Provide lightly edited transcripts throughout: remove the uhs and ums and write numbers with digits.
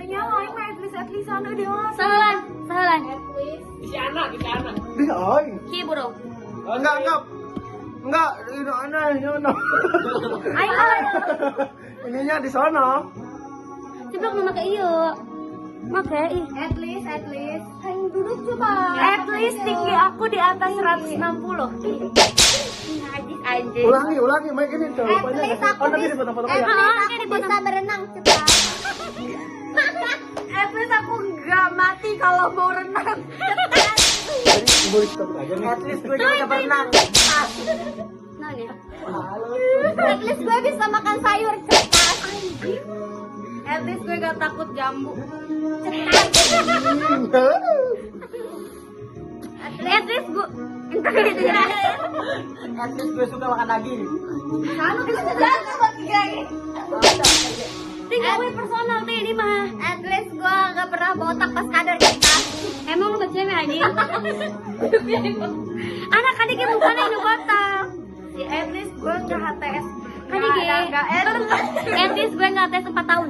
Nyawa ini at least sana dia. Sahalan. Isi anak. Di oi. Ki bro. Enggak. Enggak, ini aneh, Ayo. ininya di sono. Ciplok mau make iyo. Make ih. At least. Ayo duduk coba. At least tinggi aku di atas 160. Najis anjing. Ulangi, main gini tuh. At least aku Nanti dipoto-foto at ya. least aku bisa berenang cepat. At least aku nggak mati kalau mau renang. Jadi boleh stop aja nih. At least gue juga berenang. Nah nih. At least gue bisa makan sayur cepat. At least gue gak takut jambu. At least gue At least gue suka makan daging. Kamu bisa jalan buat gini. tinggal gue personal deh ini mah. At least gue gak pernah botak pas kadar cepat. Emang lu cewek anjing? Anak adiknya bukan yang botak. Si at least gue nggak HTS. Nggak, at least gue nggak tes 4 tahun.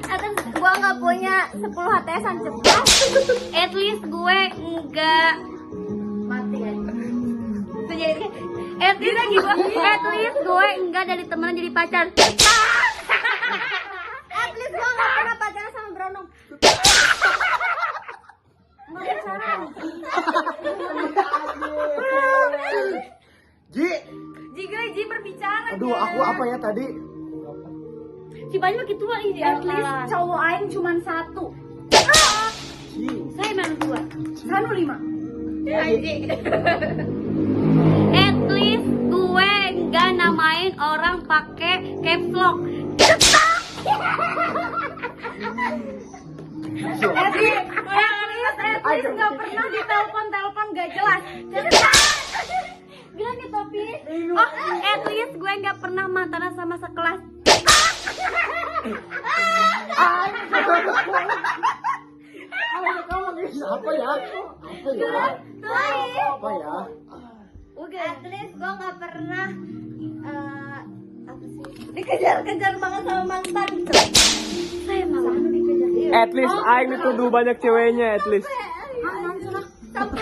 At least gue nggak punya 10 HTS-an cepat. At least gue nggak Mati kan? At least gue enggak dari temenan jadi pacar. At least gue nggak pernah pacaran sama Bronong. Nggak pacaran. Ji berbicara. Aduh, aku apa ya tadi? Si Banyu gitu mah ini At least cowok aing cuma 1. saya malu 2. Sanu 5. Anjing. At least gue enggak namain orang pakai caps lock. At least nggak pernah ditelepon gak jelas. Bilang ya Topi. Oh, at least gue nggak pernah mantanan sama sekelas. Apa ya? At least gue nggak pernah apa sih? Dikejar-kejar banget sama mantan. Saya malu. At least aing dituduh banyak ceweknya at least. Sampai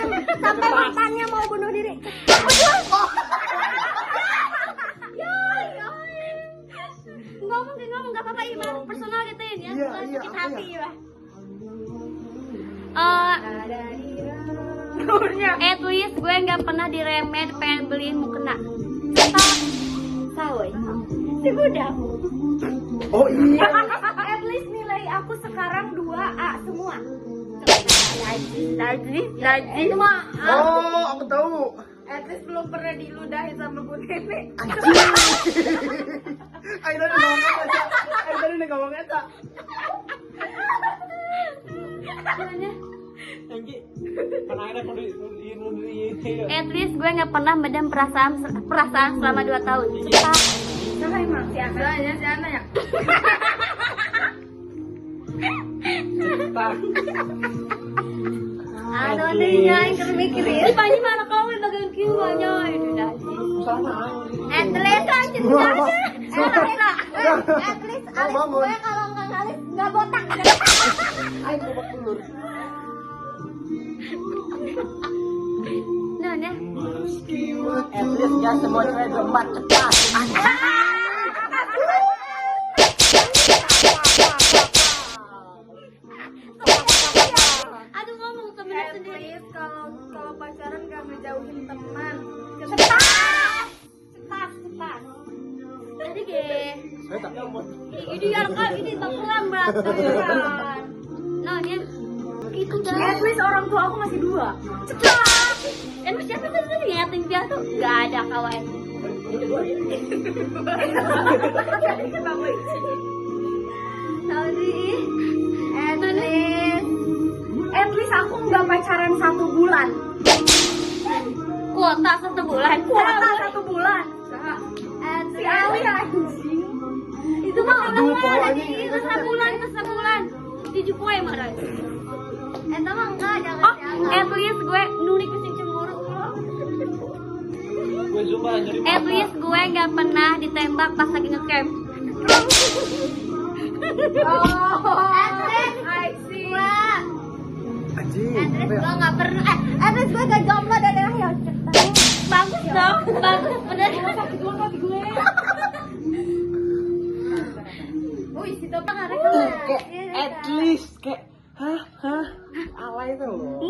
mantannya mau bunuh diri. Ngomong nggak apa-apa Ima, personal gitu ya. Iya, Sakit apa hati ya? Ya. At least gue nggak pernah diremed pengen beliin mukena. Sawoy. Si budak. Oh iya. At least nilai aku sekarang 2A semua. Najis. Oh, aku tahu. At least belum pernah diludahi sama Bu Nenek. Ayo tadi ngomong aja. At least gue nggak pernah medam perasaan selama 2 tahun. Cepat. Siapa emang? Si Ana ya? Aduh, nih yang termikirin. Si Panji mana kau yang bagian kiwanya itu najis. At least lanjut aja. At least alis gue kalau nggak ngalis nggak botak. Ayo babak belur. Nah, ya. At least gak semua cewek lembat cepat. Aduh ngomong temennya At sendiri. least kalau pacaran nggak ngejauhin teman. Cepat. Jadi ge. Saya tak tahu. Ini ini baperan berarti. Nah, ya. Gitu dah. At least orang tua aku masih 2. Cepat. Emang siapa sih yang ngatain dia tuh? Gak ada kawan. At least aku nggak pacaran 1 bulan. Kuota 1 bulan. Kuota 1 bulan. Si Ali anjing. Itu mah Aduh, orang kok ada ini? itu sebulan. 7 poe marah. Itu mah enggak, jangan Oh, jangan. at least gue nurik ke si cemburu. Gue zumba jadi At least gue nggak pernah ditembak pas lagi ngecamp. Oh, At least I see. gua. Anjing. At least gua nggak pernah. At least gua gak jomblo dari lahir. Bagus dong, bagus bener. Wih, si Topa nggak rekam. Kayak at least kayak hah alay tuh loh.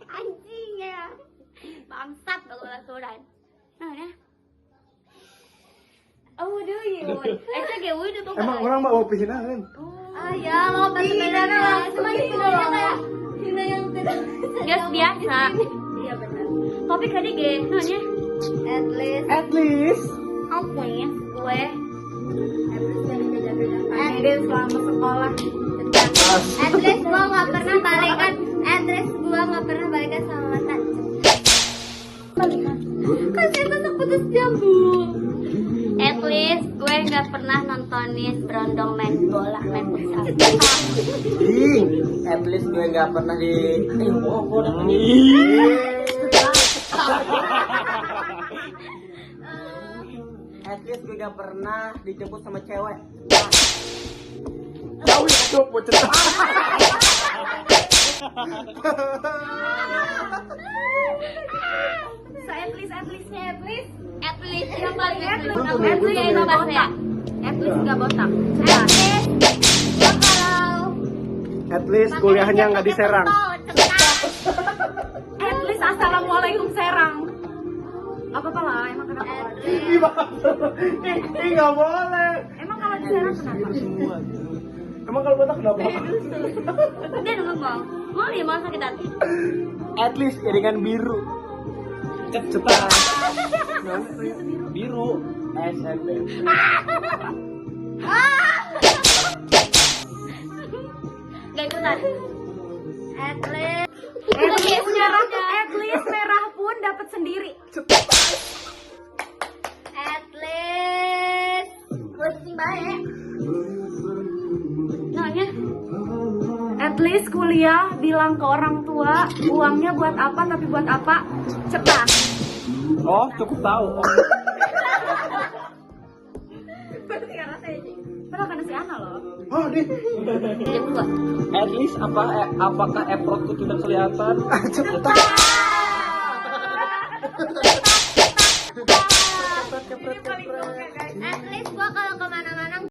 Anjing ya. Bangsat kalau laturan. Nah, ya. Oh, do you? Kayak udah tuh. Emang orang mau pihinahan. Ah ya, lo bener-bener lah. Cuma hinanya kayak hina yang tidak. Gas biasa. Iya benar. Tapi kali ge, nah ya. At least. At least. Apa ya? Gue At least selama sekolah. At least gua nggak pernah balikan. At least gua nggak pernah balikan sama mantan. Kan saya tetap putus nyambung. at least gue nggak pernah nontonin berondong main bola, main futsal. Ih, at least gue gak pernah di At least gue gak pernah dijemput sama cewek. Jauh ya tuh bocet. So at least At least yang paling at least At at least least nggak botak. ya. At least nggak botak. At least gua kalau At least kuliahnya nggak di Serang. At least assalamualaikum Serang. Apa apa lah, emang kenapa? Ih, nggak boleh. Emang kalau di Serang kenapa? Emang kalau botak kenapa? Dia ngomong, mau dia mau sakit hati. At least iringan biru. Cepat. Biru. SMP. Gak ikutan. at least At least merah pun dapat sendiri. at least pusing baik. Nanya. At least kuliah bilang ke orang tua uangnya buat apa tapi buat apa cepat. Oh, cukup tahu. Oh. Padahal karena si Ana loh. Oh, di. Dia gua. At least apakah effortku tidak kelihatan? Cepat.